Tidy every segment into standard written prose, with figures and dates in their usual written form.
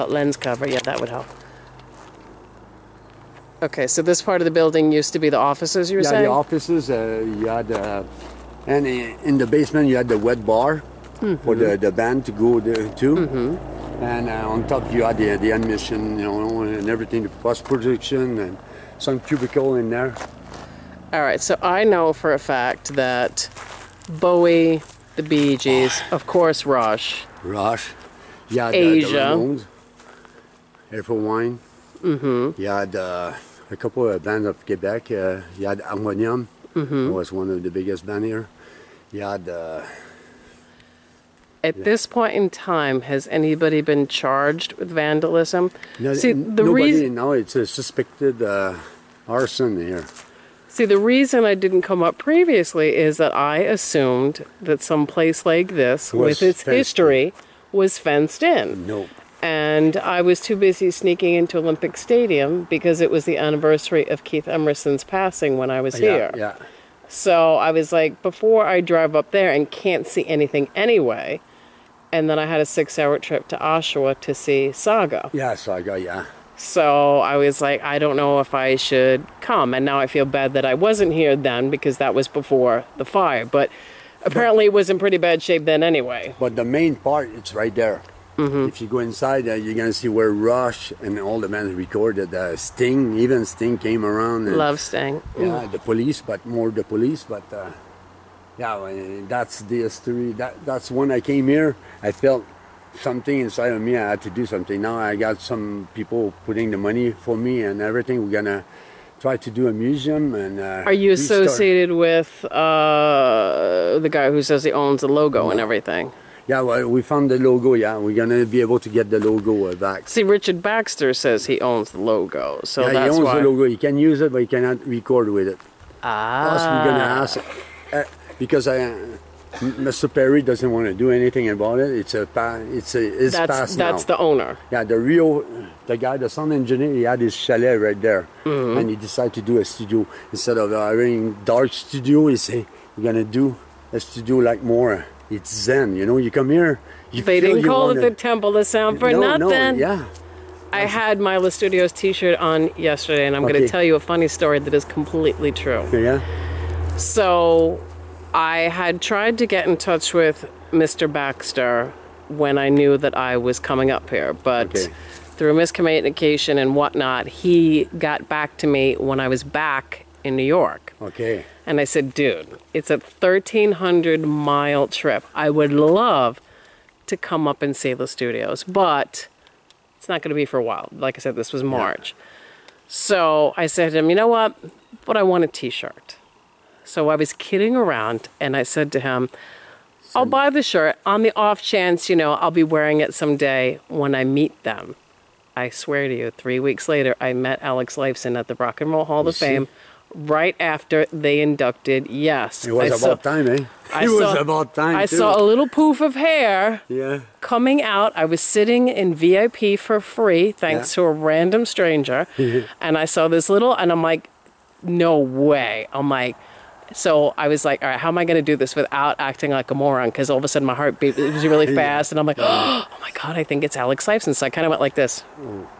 Lens cover, yeah, that would help. Okay, so this part of the building used to be the offices, you were saying? Yeah, the offices, you had, and in the basement you had the wet bar for the band to go there too. And on top you had the admission, you know, and everything, the post-production and some cubicle in there. All right, so I know for a fact that Bowie, the Bee Gees, of course Rush. Yeah, Asia. The Ramones, Air for Wine. You had a couple of bands of Quebec. You had Harmonium, who was one of the biggest bands here. You had... At this point in time, has anybody been charged with vandalism? No, See, nobody, no, it's a suspected arson here. See, the reason I didn't come up previously is that I assumed that some place like this, with its history, was fenced in. No. And I was too busy sneaking into Olympic Stadium because it was the anniversary of Keith Emerson's passing when I was here. Yeah. So I was like, before I drive up there and can't see anything anyway, and then I had a 6-hour trip to Oshawa to see Saga. Yeah, Saga, yeah. So I was like, I don't know if I should come. And now I feel bad that I wasn't here then because that was before the fire. But apparently it was in pretty bad shape then anyway. But the main part, it's right there. If you go inside, you're going to see where Rush and all the bands recorded. Sting, even Sting came around. And, love Sting. Yeah, the police, but more the police. But yeah, that's the history. That's when I came here, I felt something inside of me. I had to do something. Now I got some people putting the money for me and everything. We're going to try to do a museum. And are you associated with the guy who says he owns the logo and everything? Yeah, well, we found the logo, yeah. We're going to be able to get the logo back. See, Richard Baxter says he owns the logo, so yeah, that's he owns why. the logo. He can use it, but he cannot record with it. Plus, we're going to ask, because Mr. Perry doesn't want to do anything about it. It's his past now. That's the owner. Yeah, the guy, the sound engineer, he had his chalet right there. And he decided to do a studio. Instead of having dark studio, he said, we're going to do a studio like more... It's zen, you know. You come here. They didn't call it the Temple of Sound for nothing. No, yeah. I had my La Studios T-shirt on yesterday, and I'm going to tell you a funny story that is completely true. Yeah. So, I had tried to get in touch with Mr. Baxter when I knew that I was coming up here, but through miscommunication and whatnot, he got back to me when I was back in New York. Okay. And I said, dude, it's a 1,300-mile trip. I would love to come up and see the studios, but it's not going to be for a while. Like I said, this was March. Yeah. So I said to him, you know what? But I want a T-shirt. So I was kidding around, and I said to him, I'll buy the shirt on the off chance, you know, I'll be wearing it someday when I meet them. I swear to you, 3 weeks later, I met Alex Lifeson at the Rock and Roll Hall of Fame. Right after they inducted, yes. It was about time, eh? It was about time, I saw a little poof of hair coming out. I was sitting in VIP for free, thanks to a random stranger. And I saw this little, and I'm like, no way. I'm like, so I was like, all right, how am I going to do this without acting like a moron? Because all of a sudden my heart beat, it was really fast. And I'm like, oh my God, I think it's Alex Lifeson. So I kind of went like this,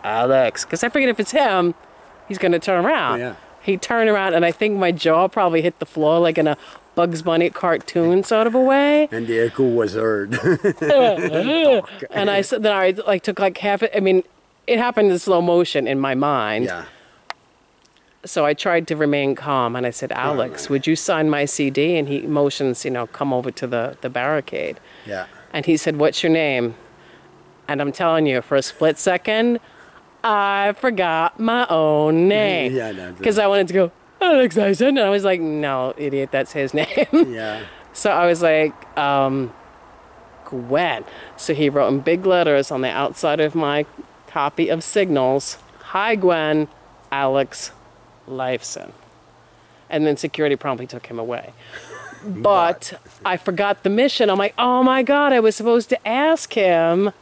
Alex. Because I figured if it's him, he's going to turn around. He turned around, and I think my jaw probably hit the floor like in a Bugs Bunny cartoon sort of a way. And the echo was heard. And I said, then I like took like half it. I mean, it happened in slow motion in my mind. Yeah. So I tried to remain calm, and I said, Alex, would you sign my CD? And he motions, you know, come over to the barricade. Yeah. And he said, what's your name? And I'm telling you, for a split second, I forgot my own name. Because I wanted to go, Alex Lifeson. And I was like, no, idiot, that's his name. So I was like, Gwen. So he wrote in big letters on the outside of my copy of Signals, hi, Gwen, Alex Lifeson. And then security promptly took him away. But I forgot the mission. I'm like, oh my God, I was supposed to ask him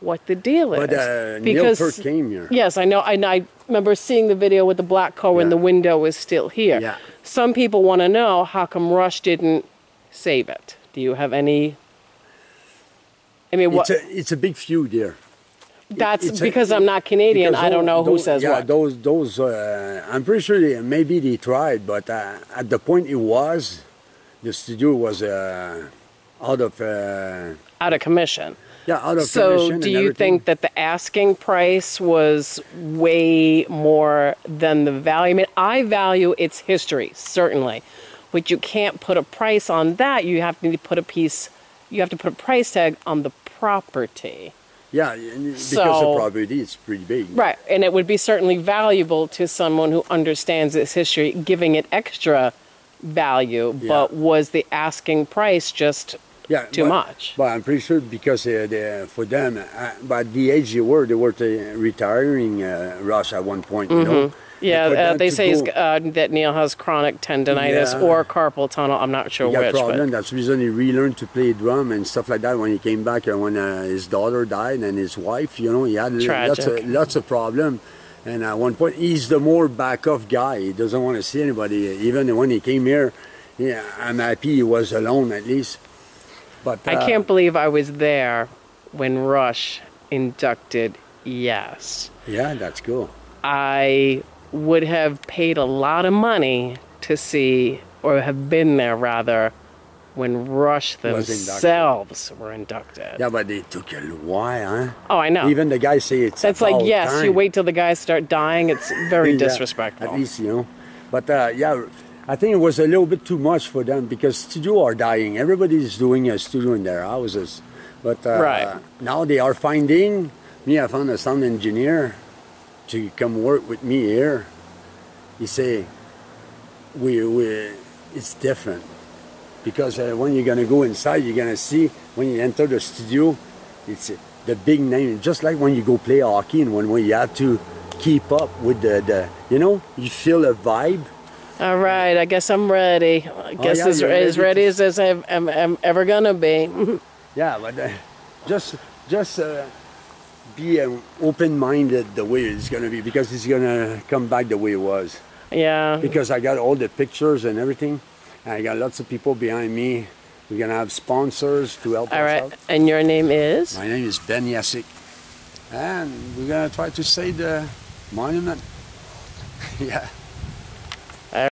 what the deal is. But Neil Peart came here. Yes, I know. I remember seeing the video with the black car when the window was still here. Yeah. Some people want to know how come Rush didn't save it. Do you have any... I mean, what... It's a big feud here. That's it's because I'm not Canadian. because I don't know who says yeah, what. those. I'm pretty sure maybe they tried, but at the point the studio was out of Out of commission. out of So, commission do and you everything. think that the asking price was way more than the value? I mean, I value its history, certainly, but you can't put a price on that. You have to put a price tag on the property. Yeah, because So- the property is pretty big. Right, and it would be certainly valuable to someone who understands its history, giving it extra value, but was the asking price just Yeah, too much? But I'm pretty sure because for them, by the age they were retiring Rush at one point, you know. Yeah, And for them they to say go- that Neil has chronic tendonitis Yeah. or carpal tunnel. I'm not sure he got which. problem. But That's the reason he relearned to play drum and stuff like that when he came back. When his daughter died and his wife, you know, he had Tragic. lots of problem. And at one point, he's the more back-off guy. He doesn't want to see anybody. Even when he came here, yeah, I'm happy he was alone at least. But I can't believe I was there when Rush inducted Yes. Yeah, that's cool. I would have paid a lot of money to see, or have been there rather, when Rush Was themselves were inducted. Yeah, but they took a while, huh? Oh, I know. Even the guy say it's That's like, about yes, time. you wait till the guys start dying. It's very Yeah, disrespectful. At least, you know. But yeah, I think it was a little bit too much for them because studio are dying. Everybody's doing a studio in their houses. But Right. now they are finding, I found a sound engineer to come work with me here. He say, it's different. Because when you're going to go inside, you're going to see, when you enter the studio, it's the big name. Just like when you go play hockey and when you have to keep up with the you know, you feel a vibe. All right, I guess I'm ready. I guess yeah, as you're ready ready as I'm ever gonna be. Yeah, but just be open-minded the way it's going to be because it's going to come back the way it was. Yeah. Because I got all the pictures and everything. And I got lots of people behind me. We're going to have sponsors to help All us right, out. and your name is? My name is Ben Yasik. And we're going to try to save the monument. Yeah.